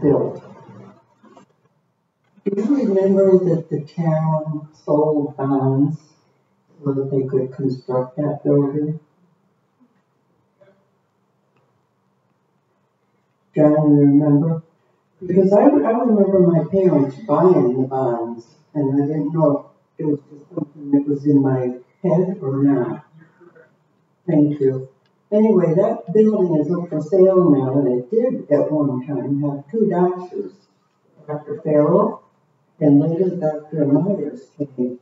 built. Do you remember that the town sold bonds so that they could construct that building? John, you remember? Because I remember my parents buying the bonds, and I didn't know if it was just something that was in my head or not. Thank you. Anyway, that building is up for sale now, and it did at one time have two doctors, Dr. Farrell and later Dr. Myers came.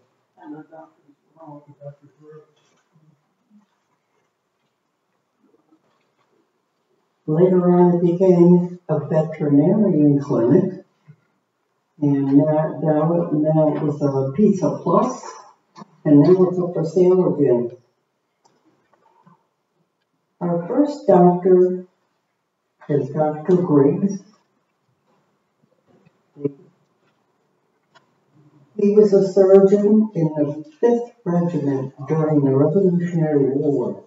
Later on, it became a veterinarian clinic, and now it was a Pizza Plus, and now it's up for sale again. Our first doctor is Dr. Griggs. He was a surgeon in the 5th Regiment during the Revolutionary War.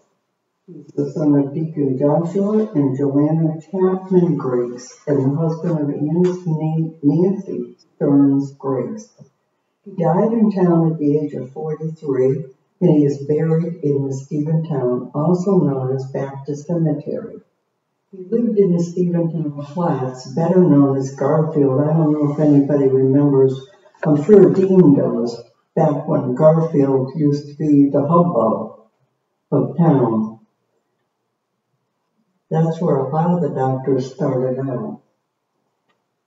He's the son of Deacon Joshua and Joanna Chapman Griggs, and the husband of Nancy Stearns Griggs. He died in town at the age of 43, and he is buried in the Stephentown, also known as Baptist Cemetery. He lived in the Stephentown Flats, better known as Garfield. I don't know if anybody remembers. I'm sure Dean does, back when Garfield used to be the hubbub of town. That's where a lot of the doctors started out.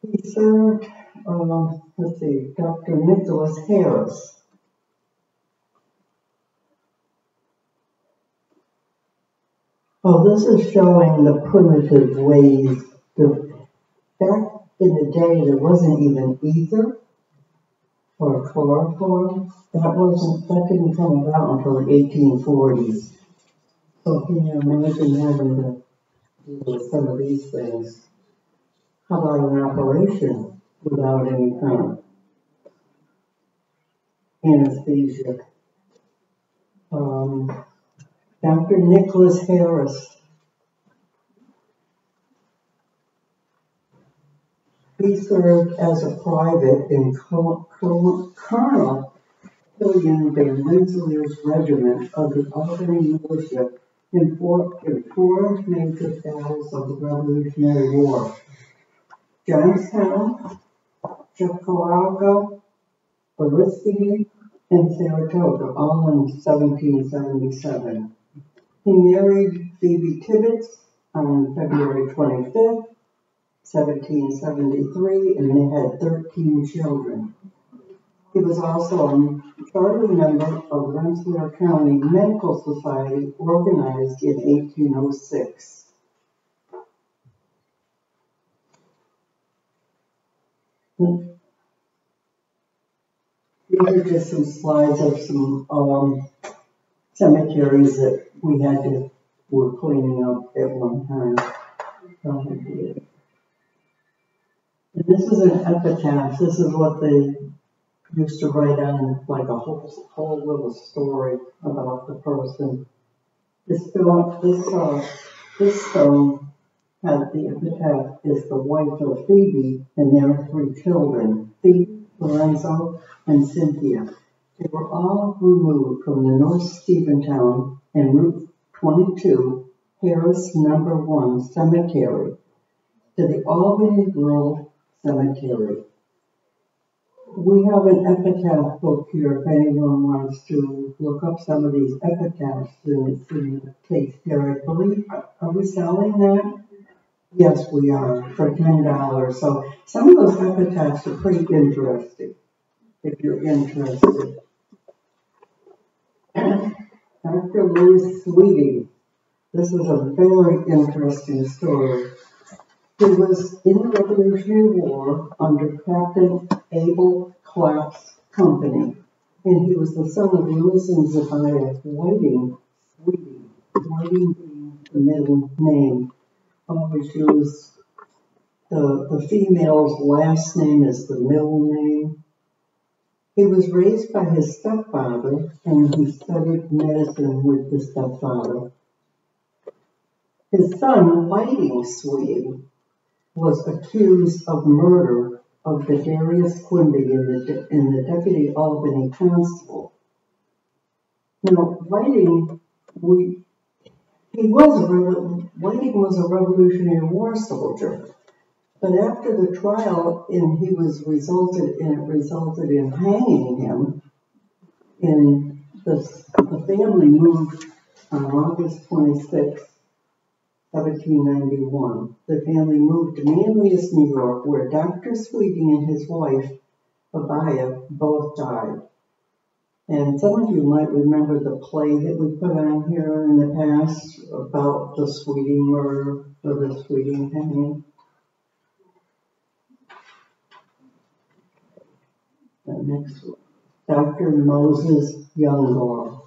He served, Dr. Nicholas Harris. Oh, this is showing the primitive ways. Back in the day, there wasn't even ether or chloroform. That didn't come about until the 1840s. So can you imagine having to deal with some of these things? How about an operation without any kind of anesthesia? Dr. Nicholas Harris. He served as a private in Colonel William de Rensselaer's regiment of the Albany militia in four major battles of the Revolutionary War: Johnstown, Chickamauga, Oriskany, and Saratoga, all in 1777. He married Phoebe Tibbets on February 25th, 1773, and they had 13 children. He was also a charter member of Rensselaer County Medical Society, organized in 1806. These are just some slides of some cemeteries that were cleaning up at one time. And this is an epitaph. This is what they used to write on, like a whole little story about the person. This stone had the epitaph is the wife of Phoebe and their 3 children, Phoebe, Lorenzo, and Cynthia. They were all removed from the North Stephentown and Route 22 Harris No. 1 Cemetery to the Albany Grove Cemetery. We have an epitaph book here if anyone wants to look up some of these epitaphs, and it's in the case here, I believe. Are we selling that? Yes, we are, for $10. So some of those epitaphs are pretty interesting, if you're interested. Dr. Louis Sweeting. This is a very interesting story. He was in the Revolutionary War under Captain Abel Clapp's company, and he was the son of Louis and Zebiah Whiting Sweeting. Whiting being the middle name. Always use the female's last name as the middle name. He was raised by his stepfather, and he studied medicine with the stepfather. His son, Whiting Sweeting, was accused of murder of the Darius Quimby in the Deputy Albany Constable. Now, Whiting was a Revolutionary War soldier, but after the trial, it resulted in hanging him. The family moved on August 26, 1791. The family moved to Manlius, New York, where Dr. Sweeting and his wife, Abaya, both died. And some of you might remember the play that we put on here in the past about the Sweeting murder or the Sweeting hanging. The next one, Dr. Moses Younglaw.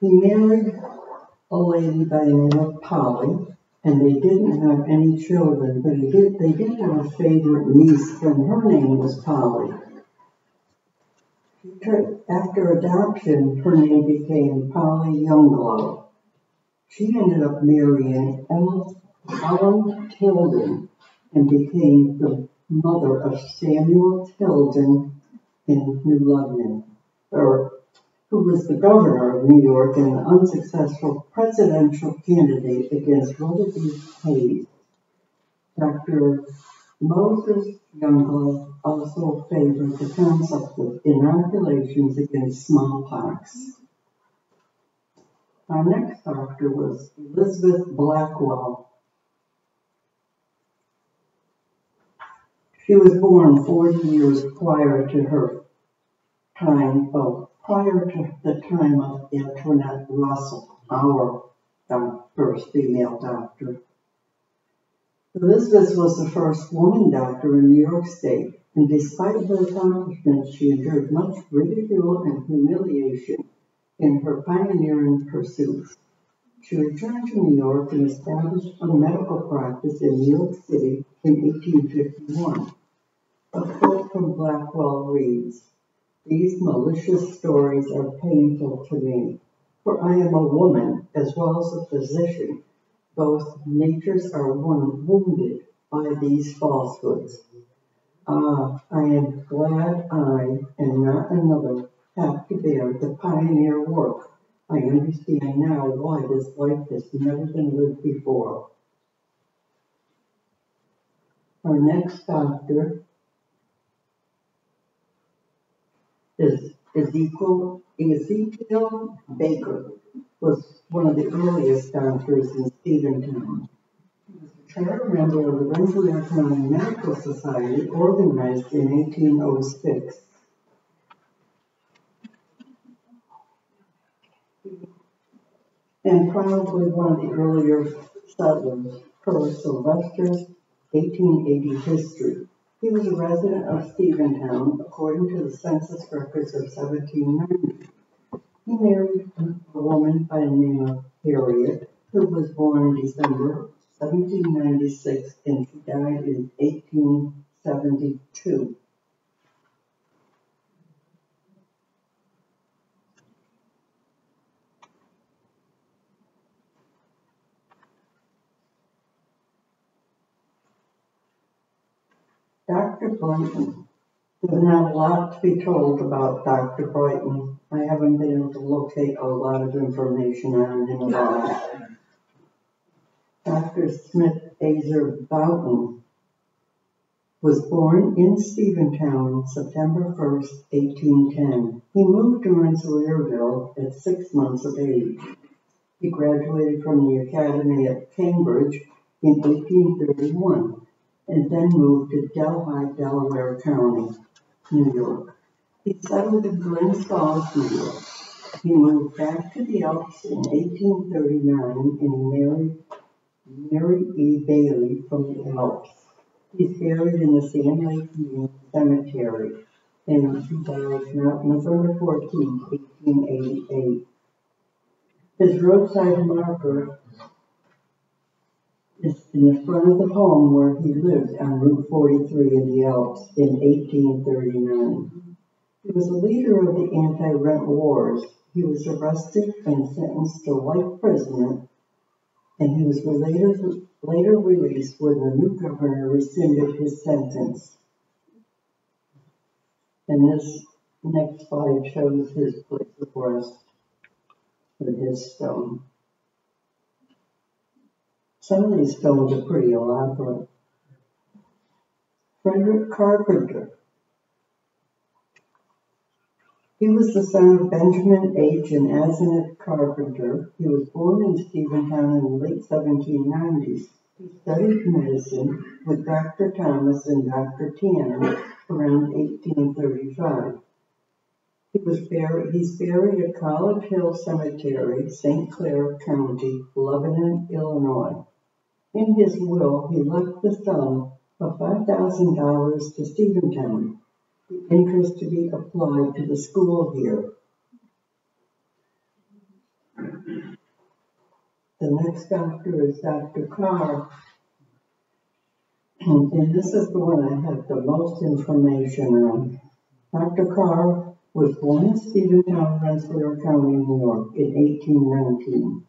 He married a lady by the name of Polly, and they didn't have any children, but they did have a favorite niece, and her name was Polly. After adoption, her name became Polly Younglaw. She ended up marrying Ellen Tilden and became the mother of Samuel Tilden in New London, who was the governor of New York and an unsuccessful presidential candidate against Willoughby Hayes. Dr. Moses Younglaw also favored the concept of inoculations against smallpox. Our next doctor was Elizabeth Blackwell. She was born 40 years prior to the time of Antoinette Russell, our first female doctor. Elizabeth was the first woman doctor in New York State, and despite her accomplishments, she endured much ridicule and humiliation in her pioneering pursuits. She returned to New York and established a medical practice in New York City in 1851. A quote from Blackwell reads, "These malicious stories are painful to me, for I am a woman as well as a physician. Both natures are wounded by these falsehoods. I am glad I, and not another, have to bear the pioneer work. I understand now why this life has never been lived before." Our next doctor is Ezekiel Baker, was one of the earliest doctors in Stephentown. He was a charter member of the Rensselaer County Medical Society, organized in 1806. And probably one of the earlier settlers, per Sylvester's 1880 history. He was a resident of Stephentown, according to the census records of 1790. He married a woman by the name of Harriet, who was born in December 1796, and she died in 1872. Dr. Brighton. There's not a lot to be told about Dr. Brighton. I haven't been able to locate a lot of information on him at all. Dr. Smith Azer Boughton was born in Stephentown, September 1st, 1810. He moved to Rensselaerville at 6 months of age. He graduated from the Academy at Cambridge in 1831 and then moved to Delhi, Delaware County, New York. He settled in Glens Falls, New York. He moved back to the Alps in 1839 and he married Mary E. Bailey from the Alps. He's buried in the Sand Lake Union Cemetery, and he died November 14, 1888. His roadside marker is in the front of the home where he lived on Route 43 in the Alps in 1839. He was a leader of the anti-rent wars. He was arrested and sentenced to life imprisonment, and he was later later released when the new governor rescinded his sentence. And this next slide shows his place of rest with his stone. Some of these stones are pretty elaborate. Frederick Carpenter. He was the son of Benjamin H. and Asenath Carpenter. He was born in Stephentown in the late 1790s. He studied medicine with Dr. Thomas and Dr. Tanner around 1835. He's buried at College Hill Cemetery, St. Clair County, Lebanon, Illinois. In his will, he left the sum of $5,000 to Stephentown, the interest to be applied to the school here. The next doctor is Dr. Carr, and this is the one I have the most information on. Dr. Carr was born in Stephentown, Rensselaer County, New York in 1819.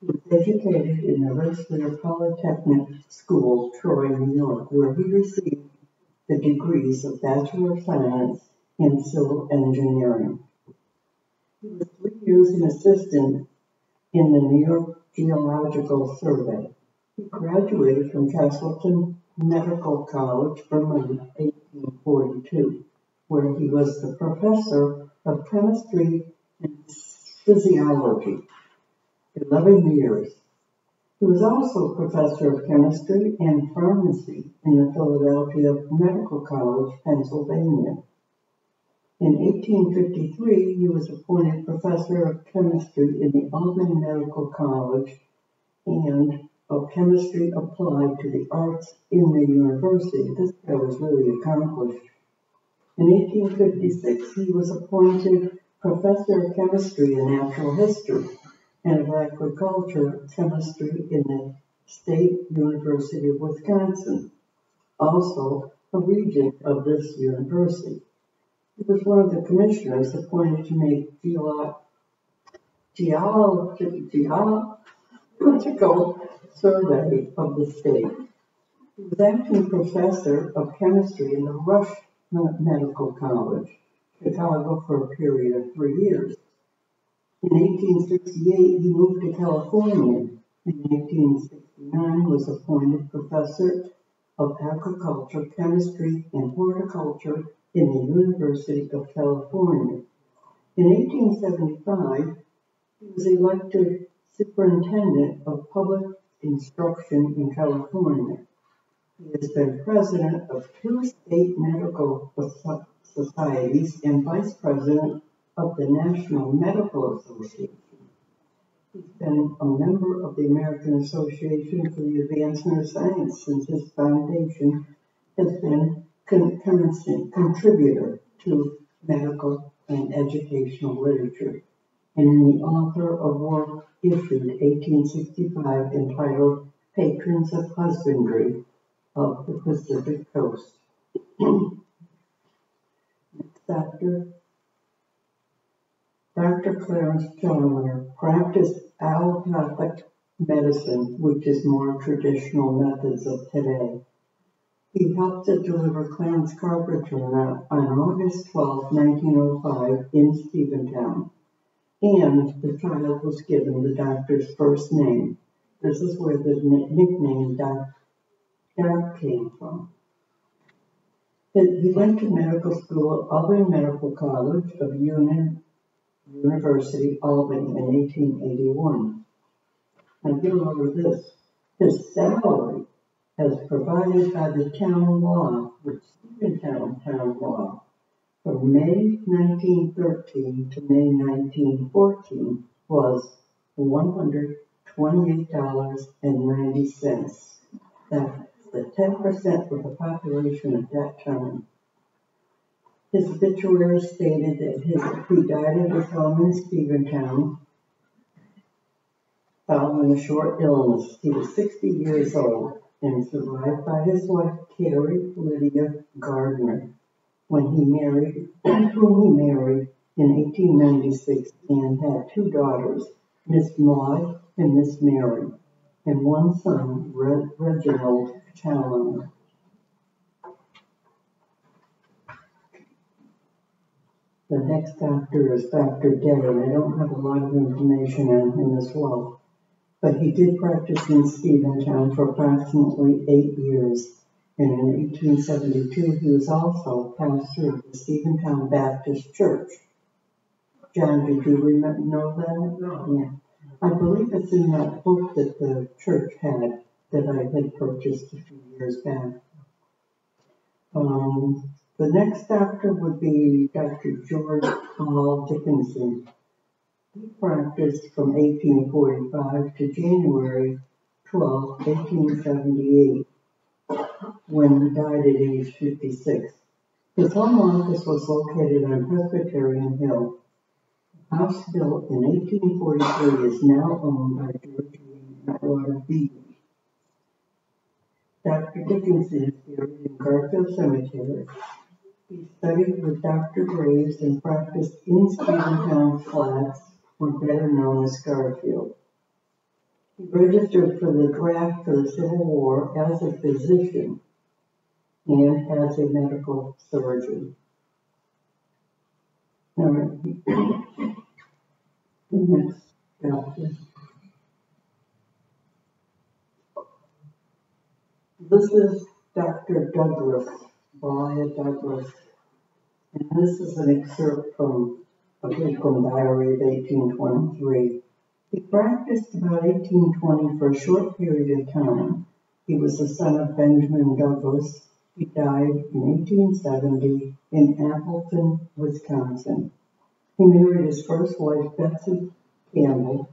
He was educated in the Rensselaer Polytechnic School, Troy, New York, where he received the degrees of Bachelor of Science in Civil Engineering. He was 3 years an assistant in the New York Geological Survey. He graduated from Castleton Medical College, Vermont, 1842, where he was the professor of chemistry and physiology. 11 years. He was also professor of chemistry and pharmacy in the Philadelphia Medical College, Pennsylvania. In 1853, he was appointed professor of chemistry in the Albany Medical College and of chemistry applied to the arts in the university. This guy was really accomplished. In 1856, he was appointed professor of chemistry and natural history and of agriculture chemistry in the State University of Wisconsin, also a regent of this university. He was one of the commissioners appointed to make geological survey of the state. He was acting professor of chemistry in the Rush Medical College, Chicago, for a period of 3 years. In 1868, he moved to California. In 1869, was appointed professor of agriculture, chemistry, and horticulture in the University of California. In 1875, he was elected superintendent of public instruction in California. He has been president of 2 state medical societies and vice president of the National Medical Association. He's been a member of the American Association for the Advancement of Science since his foundation has been a constant contributor to medical and educational literature, and the author of work issued 1865 entitled Patrons of Husbandry of the Pacific Coast. Next doctor. Dr. Clarence Chandler practiced allopathic medicine, which is more traditional methods of today. He helped to deliver Clarence Carpenter on August 12, 1905 in Stephentown, and the child was given the doctor's first name. This is where the nickname Doc came from. He went to medical school at Albany Medical College of University, Albany in 1881. Now get a load of this. His salary, as provided by the town law, which Stephentown town law, from May 1913 to May 1914 was $128.90. That's the 10% of the population at that time. His obituary stated that he died at his home in Stephentown following a short illness. He was 60 years old and survived by his wife, Carrie Lydia Gardner, whom he married in 1896 and had 2 daughters, Miss Maud and Miss Mary. and one son, Reginald Challoner. The next doctor is Dr. Day, and I don't have a lot of information on him as well. But he did practice in Stephentown for approximately 8 years. And in 1872, he was also pastor of the Stephentown Baptist Church. John, did you know that? No. Yeah. I believe it's in that book that the church had that I had purchased a few years back. The next doctor would be Dr. George Paul Dickinson. He practiced from 1845 to January 12, 1878, when he died at age 56. His home office was located on Presbyterian Hill. The house built in 1843 is now owned by George Atwater Beebe. Dr. Dickinson is buried in Garfield Cemetery. He studied with Dr. Graves and practiced in Stephentown Flats, or better known as Garfield. He registered for the draft for the Civil War as a physician and as a medical surgeon. All right. The next doctor. This is Dr. Douglas, Brian Douglas, and this is an excerpt from a Pilgrim Diary of 1823. He practiced about 1820 for a short period of time. He was the son of Benjamin Douglas. He died in 1870 in Appleton, Wisconsin. He married his first wife, Betsy Campbell,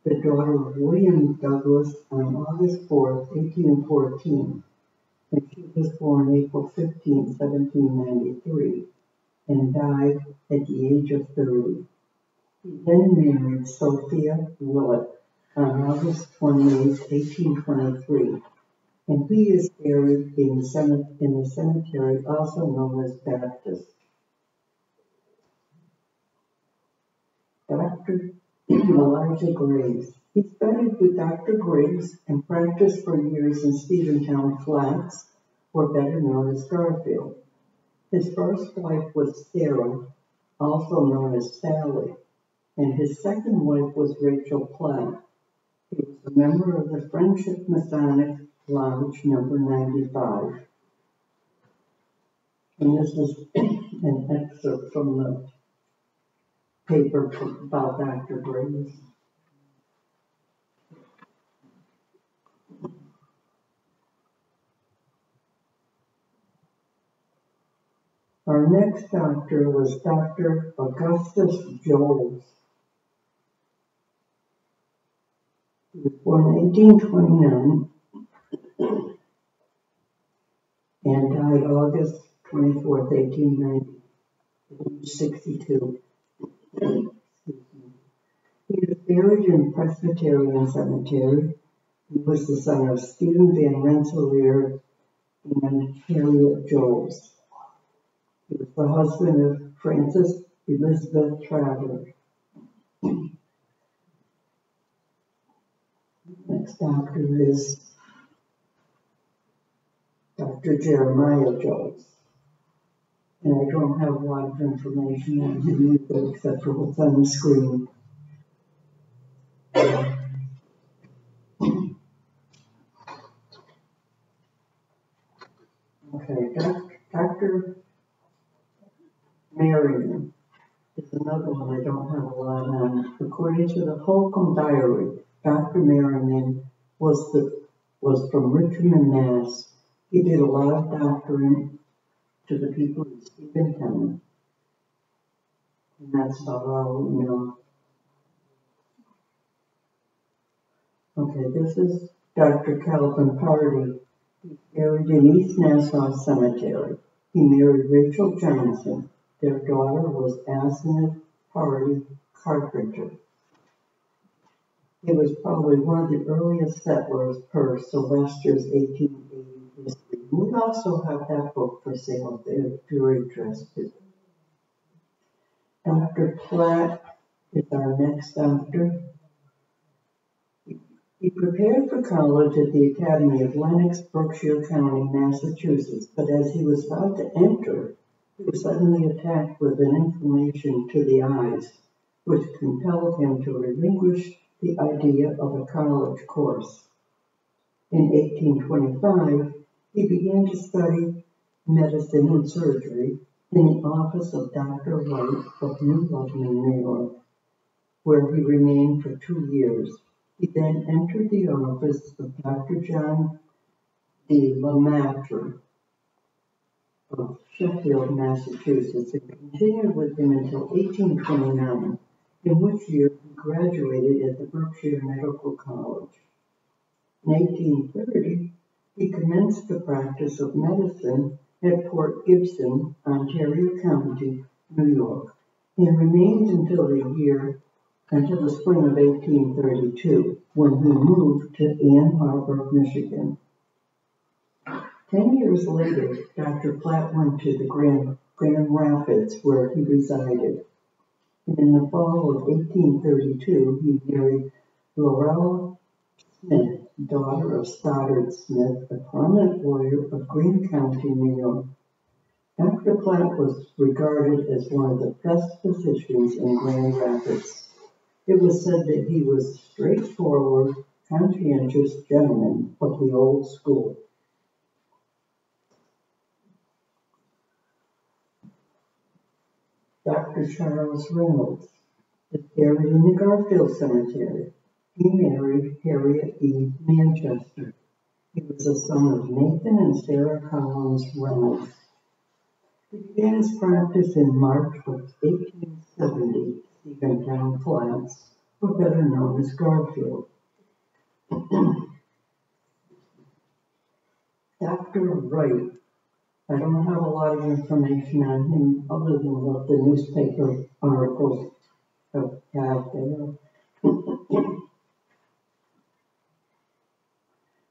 the daughter of William Douglas, on August 4, 1814, and she was born April 15, 1793, and died at the age of 30. He then married Sophia Willett on August 28, 1823, and he is buried in the cemetery also known as Baptist. Dr. Elijah Graves. He studied with Dr. Graves and practiced for years in Stephentown Flats, or better known as Garfield. His first wife was Sarah, also known as Sally, and his second wife was Rachel Platt. He was a member of the Friendship Masonic Lodge number 95. And this is an excerpt from the paper about Dr. Graves. Our next doctor was Dr. Augustus Jones. He was born in 1829 and died August 24th, 1890, age 62. He is buried in Presbyterian Cemetery. He was the son of Stephen Van Rensselaer and Harriet Jones. He was the husband of Frances Elizabeth Traveler. Next doctor is Dr. Jeremiah Jones. And I don't have a lot of information on him either, except for what's on the screen. Okay, Dr. Merriman is another one I don't have a lot on. According to the Holcomb Diary, Dr. Merriman was from Richmond, Mass. He did a lot of doctoring to the people in Stephentown. And that's about all we know. Okay, this is Dr. Calvin Party. He's buried in East Nassau Cemetery. He married Rachel Johnson. Their daughter was Asenath Party Carpenter. He was probably one of the earliest settlers per Sylvester's 1880 history. We also have that book for sale if you're interested. Dr. Platt is our next doctor. He He prepared for college at the Academy of Lenox, Berkshire County, Massachusetts, but as he was about to enter, he was suddenly attacked with an inflammation to the eyes, which compelled him to relinquish the idea of a college course. In 1825, he began to study medicine and surgery in the office of Dr. White of New Loveland, New York, where he remained for 2 years. He then entered the office of Dr. John D. Lemaitre of Sheffield, Massachusetts, and continued with him until 1829, in which year he graduated at the Berkshire Medical College. In 1830, he commenced the practice of medicine at Port Gibson, Ontario County, New York, and remained until the spring of 1832, when he moved to Ann Arbor, Michigan. 10 years later, Dr. Platt went to the Grand Rapids, where he resided. And in the fall of 1832, he married Lorella Smith, daughter of Stoddard Smith, a prominent lawyer of Greene County, New York. Dr. Platt was regarded as one of the best physicians in Grand Rapids. It was said that he was a straightforward, conscientious gentleman of the old school. Dr. Charles Reynolds is buried in the Garfield Cemetery. He married Harriet E. Manchester. He was the son of Nathan and Sarah Collins Reynolds. He began his practice in March of 1870, Stephentown Flats, or better known as Garfield. Dr. Wright, I don't have a lot of information on him other than what the newspaper articles have there.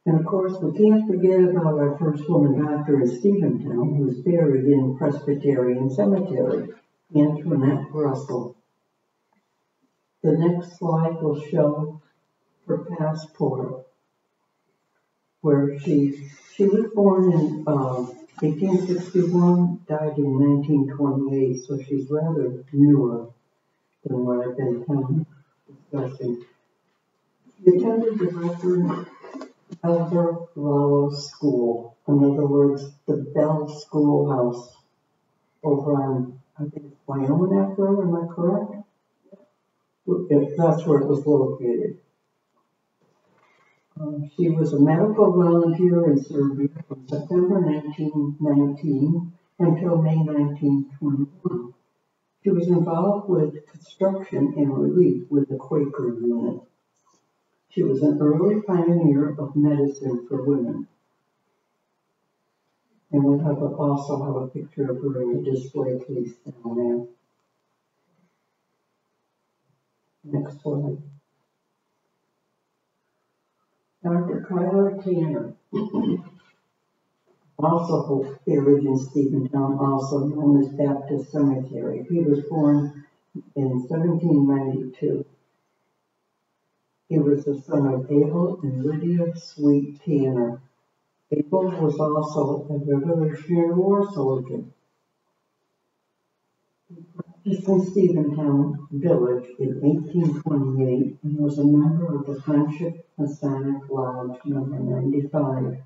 And of course, we can't forget about our first woman doctor in Stephentown, who's buried in Presbyterian Cemetery, Antoinette Russell. The next slide will show her passport, where she was born in 1861, died in 1928, so she's rather newer than what I've been discussing. She attended the Reverend Albert Rollo School, in other words, the Bell Schoolhouse over on, I think it's Wyoming Road, am I correct? That's where it was located. She was a medical volunteer in Serbia from September 1919 until May 1921. She was involved with construction and relief with the Quaker unit. She was an early pioneer of medicine for women. And we also have a picture of her in the display case down there. Next slide. Dr. Kyler Tanner, also buried in Stephentown, also known as Baptist Cemetery. He was born in 1792. He was the son of Abel and Lydia Sweet Tanner. Abel was also a Revolutionary War soldier. He practiced in Stephentown Village in 1828 and was a member of the Friendship Masonic Lodge number 95.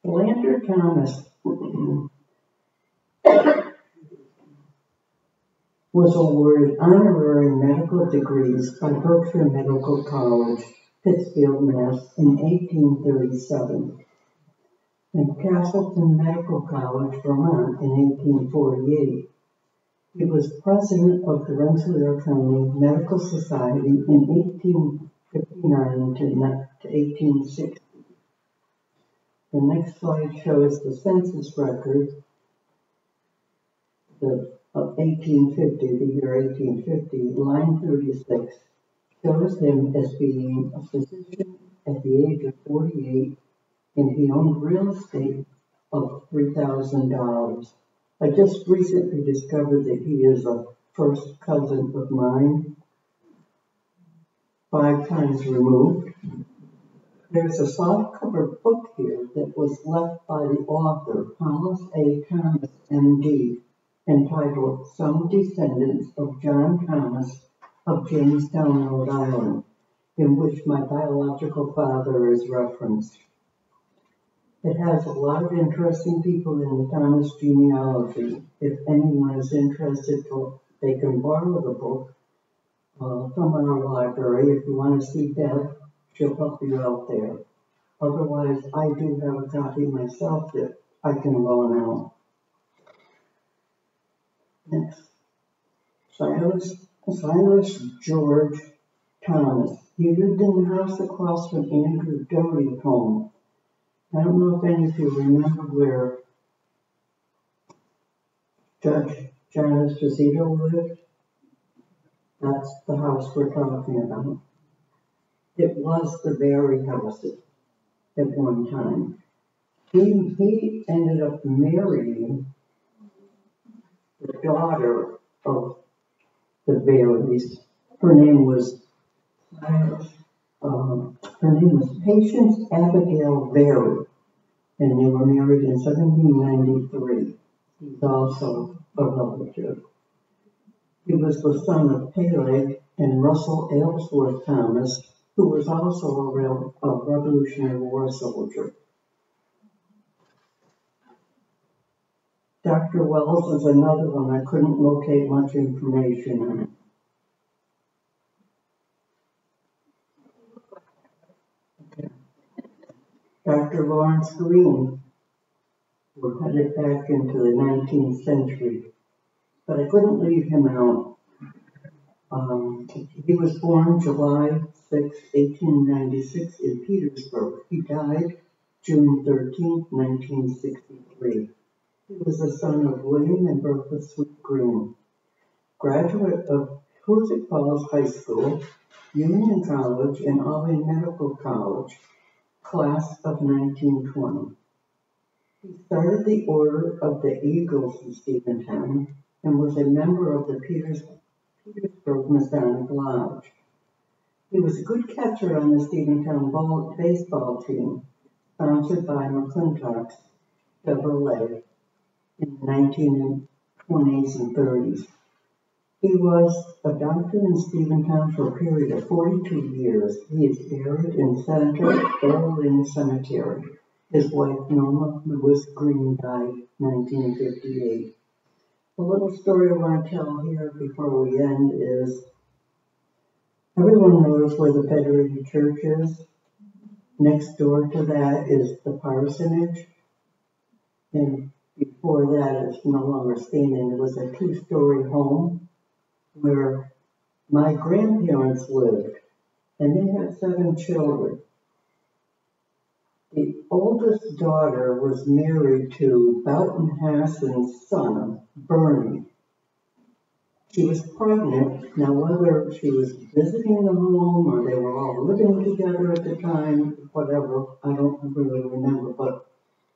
Philander Thomas was awarded honorary medical degrees by Berkshire Medical College, Pittsfield, Mass. in 1837, and Castleton Medical College, Vermont in 1848. He was president of the Rensselaer County Medical Society in 1859 to 1860. The next slide shows the census record of 1850, the year 1850, line 36, shows him as being a physician at the age of 48, and he owned real estate of $3,000. I just recently discovered that he is a first cousin of mine, 5 times removed. There's a softcover book here that was left by the author, Thomas A. Thomas, M.D., entitled Some Descendants of John Thomas of Jamestown, Rhode Island, in which my biological father is referenced. It has a lot of interesting people in the Thomas genealogy. If anyone is interested, they can borrow the book from our library. If you want to see Deb, she'll help you out there. Otherwise, I do have a copy myself that I can loan out. Next. Silas George Thomas. He lived in the house across from Andrew Doty's home. I don't know if any of you remember where Judge John Esposito lived. That's the house we're talking about. It was the Berry house at one time. He ended up marrying the daughter of the Berrys. Her name was Patience Abigail Berry, and they were married in 1793. He's also a relative. He was the son of Peleg and Russell Aylesworth Thomas, who was also a Revolutionary War soldier. Dr. Wells is another one I couldn't locate much information on. Okay. Dr. Lawrence Green, we're headed back into the 19th century, but I couldn't leave him out. He was born July 6, 1896 in Petersburg. He died June 13, 1963. He was the son of William and Bertha Sweet Green, graduate of Hoosick Falls High School, Union College, and Albany Medical College, class of 1920. He started the Order of the Eagles in Stephentown and was a member of the Petersburg Masonic Lodge. He was a good catcher on the Stephentown baseball team, sponsored by McClintock's Chevrolet in the 1920s and 30s. He was a doctor in Stephentown for a period of 42 years. He is buried in Senator Earl Cemetery. His wife, Norma Lewis Green, died in 1958. The little story I want to tell here before we end is, everyone knows where the Federated Church is. Next door to that is the parsonage. And before that, it's no longer standing. It was a 2-story home where my grandparents lived, and they had 7 children. The oldest daughter was married to Boughton Hassan's son, Bernie. She was pregnant. Now, whether she was visiting the home or they were all living together at the time, whatever, I don't really remember, but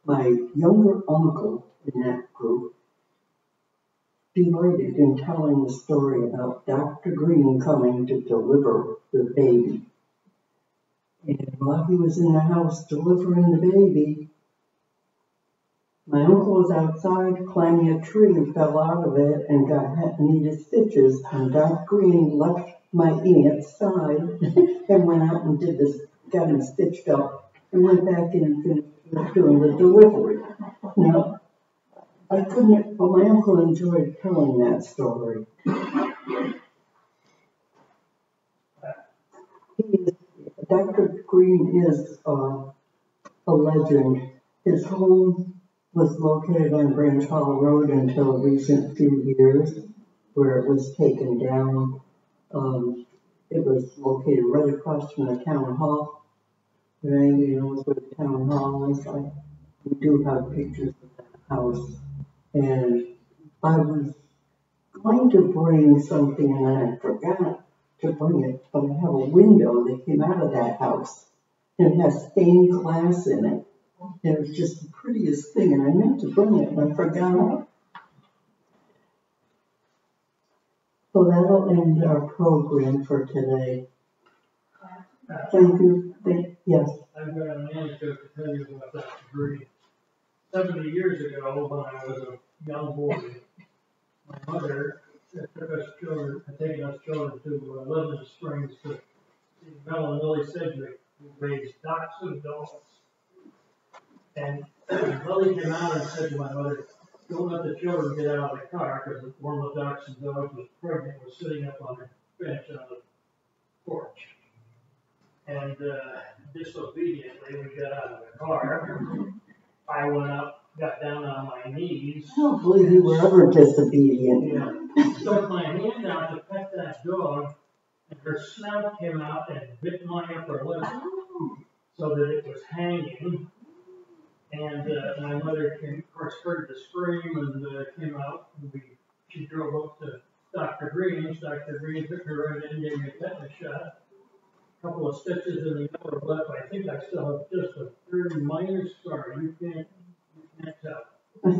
my younger uncle in that group delighted in telling the story about Dr. Green coming to deliver the baby. And while he was in the house delivering the baby, my uncle was outside climbing a tree and fell out of it and needed stitches. And Dr. Green left my aunt's side and went out and got him stitched up and went back in and finished doing the delivery. Now, my uncle enjoyed telling that story. Dr. Green is a legend. His home was located on Branch Hall Road until a recent few years, where it was taken down. It was located right across from the town hall. If anybody knows where the town hall is, we do have pictures of that house. And I was going to bring something, and I forgot to bring it, but I have a window that came out of that house, and it has stained glass in it. And it was just the prettiest thing, and I meant to bring it, and I forgot. So that'll end our program for today. Thank you. Yes. I've got an anecdote to tell you about that degree. 70 years ago, when I was a young boy, my mother had taken us children to Lebanon Springs to see Mel and Lily Sedgwick, who raised ducks and dogs. And Lily came out and said to my mother, "Don't let the children get out of the car," because one of the ducks and dogs was pregnant, was sitting up on a bench on the porch. And disobediently, we got out of the car. I went up, got down on my knees. I don't believe you were ever disobedient. Yeah. Stuck my hand out to pet that dog, and her snout came out and bit my upper lip so that it was hanging. And my mother came, of course, heard the scream and came out. And she drove up to Dr. Green's. Dr. Green took her right in, gave me a tetanus shot. Couple of stitches in the upper lip. I think I still have just a very minor scar. You can't tell. But,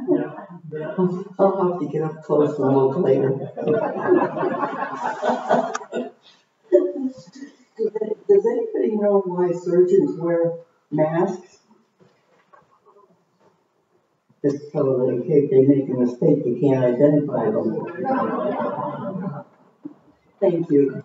yeah, I'll have to get up close and look later. Does anybody know why surgeons wear masks? Just so that in case they make a mistake, you can't identify them. Thank you.